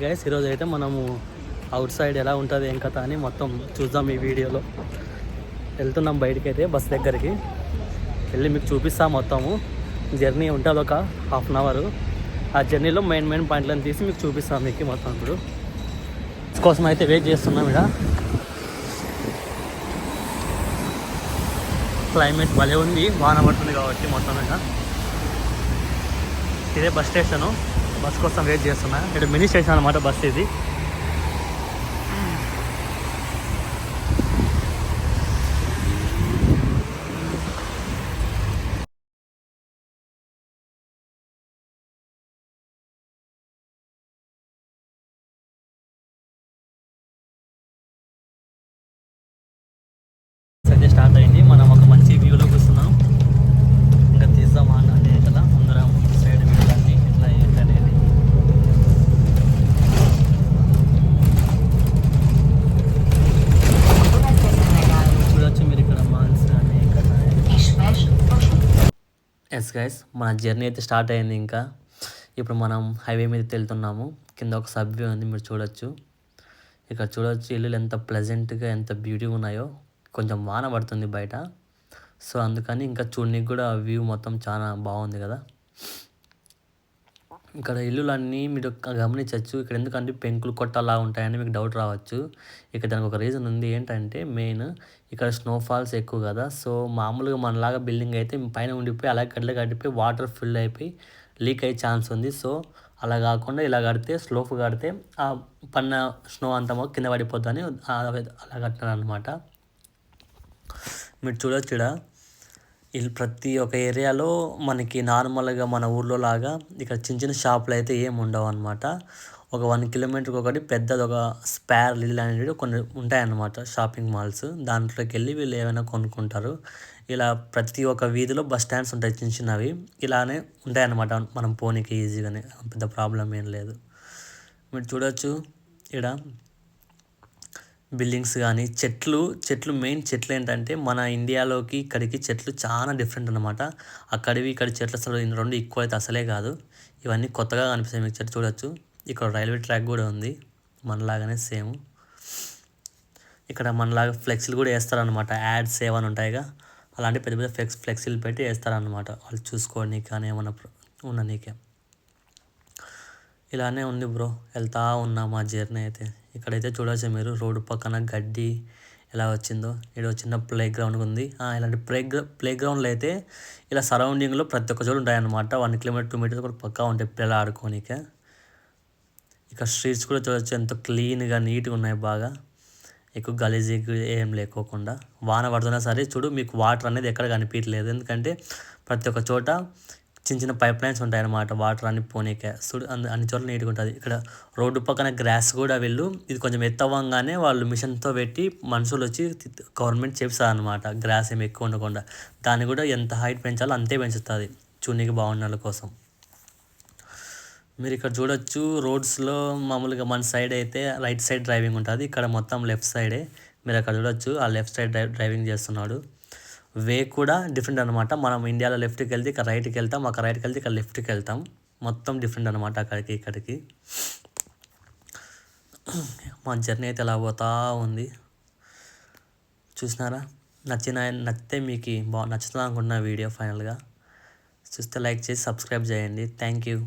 Guys ఈరోజు అయితే మనము అవుట్ సైడ్ ఎలా ఉంటుంది ఏం కథ అని మొత్తం చూద్దాం ఈ వీడియోలో. వెళ్తున్నాం బయటికి అయితే బస్ దగ్గరికి వెళ్ళి మీకు చూపిస్తాం. మొత్తము జర్నీ ఉంటుంది ఒక హాఫ్ అన్ అవర్. ఆ జర్నీలో మెయిన్ పాయింట్లను తీసి మీకు చూపిస్తాం మీకు మొత్తం. ఇప్పుడు బస్ కోసం అయితే వెయిట్ చేస్తున్నాం. ఇక్కడ క్లైమేట్ భలే ఉంది, వాన పడుతుంది కాబట్టి మొత్తం ఇదే బస్ స్టేషను. బస్ కోసం వెయిట్ చేస్తున్నా. ఇక్కడ మినీ స్టేషన్ అనమాట బస్ ఇది. అయితే స్టార్ట్ అయింది. మనం ఒక మంచి వ్యూలో కూర్చున్నాం. ఇంకా తీద్దామా అన్నది కదా అందరం సైడ్ వ్యూలన్నీ ఎట్లా ఏంటనేది. చూడొచ్చు మీరు ఇక్కడ మాల్స్ కానీ ఇక్కడ. ఎస్ గైస్, మన జర్నీ అయితే స్టార్ట్ అయింది. ఇంకా ఇప్పుడు మనం హైవే మీద వెళ్తున్నాము. కింద ఒక సబ్వే ఉంది, మీరు చూడొచ్చు. ఇక్కడ చూడొచ్చు ఇల్లులు ఎంత ప్లెజెంట్గా ఎంత బ్యూటీగా ఉన్నాయో. కొంచెం వాన పడుతుంది బయట, సో అందుకని ఇంకా చూడడానికి కూడా వ్యూ మొత్తం చాలా బాగుంది కదా. ఇక్కడ ఇల్లులన్నీ మీరు గమనించవచ్చు. ఇక్కడ ఎందుకంటే పెంకులు కొట్టలా ఉంటాయని మీకు డౌట్ రావచ్చు. ఇక్కడ దానికి ఒక రీజన్ ఉంది. ఏంటంటే మెయిన్ ఇక్కడ స్నోఫాల్స్ ఎక్కువ కదా. సో మామూలుగా మనలాగా బిల్డింగ్ అయితే పైన ఉండిపోయి అలాగే గడ్డలు కట్టిపోయి వాటర్ ఫిల్ అయిపోయి లీక్ అయ్యే ఛాన్స్ ఉంది. సో అలా కాకుండా ఇలా కడితే స్లోప్ కడితే ఆ పన్న స్నో అంతా కింద పడిపోద్దని అలా కట్టినారు అనమాట. మీరు చూడొచ్చు ఇక్కడ ప్రతి ఒక్క ఏరియాలో మనకి నార్మల్గా మన ఊర్లో లాగా ఇక్కడ చిన్న షాపులు అయితే ఏమి ఉండవు అనమాట. ఒక 1 కిలోమీటర్కి ఒకటి పెద్దది ఒక స్పేర్ లిల్ అనేవి కొన్ని ఉంటాయన్నమాట షాపింగ్ మాల్స్. దాంట్లోకి వెళ్ళి వీళ్ళు ఏమైనా కొనుక్కుంటారు. ఇలా ప్రతి ఒక్క వీధిలో బస్ స్టాండ్స్ ఉంటాయి చిన్నవి. ఇలానే ఉంటాయన్నమాట మనం పోనీకి ఈజీగానే, పెద్ద ప్రాబ్లం ఏం లేదు. మీరు చూడొచ్చు ఇక్కడ బిల్డింగ్స్ కానీ చెట్లు మెయిన్ చెట్లు ఏంటంటే మన ఇండియాలోకి ఇక్కడికి చెట్లు చాలా డిఫరెంట్ అనమాట. అక్కడివి ఇక్కడ చెట్లు అసలు రెండు ఈక్వల్ అయితే అసలే కాదు. ఇవన్నీ కొత్తగా కనిపిస్తాయి మీకు. చెట్లు చూడొచ్చు. ఇక్కడ రైల్వే ట్రాక్ కూడా ఉంది మనలాగానే సేమ్. ఇక్కడ మనలాగా ఫ్లెక్సీలు కూడా వేస్తారనమాట. యాడ్స్ ఏమైనా ఉంటాయిగా అలాంటి పెద్ద పెద్ద ఫ్లెక్సీలు పెట్టి వేస్తారనమాట వాళ్ళు చూసుకోవడానికి కానీ ఏమన్నా ఉండనీకే. ఇలానే ఉంది బ్రో, వెళ్తా ఉన్నా మా జర్నీ అయితే. ఇక్కడైతే చూడవచ్చు మీరు రోడ్డు పక్కన గడ్డి ఎలా వచ్చిందో. ఇక్కడ చిన్న ప్లే గ్రౌండ్ ఉంది. ఇలాంటి ప్లే గ్రౌండ్లో అయితే ఇలా సరౌండింగ్లో ప్రతి ఒక్క చోటు ఉంటాయన్నమాట. 1 కిలోమీటర్ 2 మీటర్స్ కూడా పక్కా ఉంటాయి పిల్లలు ఆడుకోనికే. ఇక్కడ స్ట్రీట్స్ కూడా చూడవచ్చు ఎంత క్లీన్గా నీట్గా ఉన్నాయి. బాగా ఎక్కువ గలీజీ ఏం లేకోకుండా. వాన పడుతున్నా సరే చూడు మీకు వాటర్ అనేది ఎక్కడ కనిపించలేదు. ఎందుకంటే ప్రతి ఒక్క చోట చిన్న పైప్ లైన్స్ ఉంటాయన్నమాట వాటర్ అన్ని పోనీకే. అన్ని చోట్ల నీట్గా ఉంటుంది. ఇక్కడ రోడ్డు పక్కన గ్రాస్ కూడా ఇది కొంచెం ఎత్తవంగానే వాళ్ళు మిషన్తో పెట్టి మనుషులు వచ్చి గవర్నమెంట్ చేపిస్తారు గ్రాస్ ఏమి ఎక్కువ ఉండకుండా. దాన్ని కూడా ఎంత హైట్ పెంచాలో అంతే పెంచుతుంది చూడడానికి బాగుండాల కోసం. మీరు ఇక్కడ చూడొచ్చు రోడ్స్లో మామూలుగా మన సైడ్ అయితే రైట్ సైడ్ డ్రైవింగ్ ఉంటుంది. ఇక్కడ మొత్తం లెఫ్ట్ సైడే. మీరు అక్కడ చూడొచ్చు ఆ లెఫ్ట్ సైడ్ డ్రైవింగ్ చేస్తున్నాడు. వే కూడా డిఫరెంట్ అనమాట. మనం ఇండియాలో లెఫ్ట్కి వెళ్తే ఇక్కడ రైట్కి వెళ్తాం, అక్కడ రైట్కి వెళ్తే ఇక్కడ లెఫ్ట్కి వెళ్తాం. మొత్తం డిఫరెంట్ అనమాట అక్కడికి ఇక్కడికి. మా జర్నీ అయితే ఎలా పోతా ఉంది చూసినారా. నచ్చితే మీకు నచ్చుతుంది అనుకుంటున్నా వీడియో. ఫైనల్గా చూస్తే లైక్ చేసి సబ్స్క్రైబ్ చేయండి. Thank you.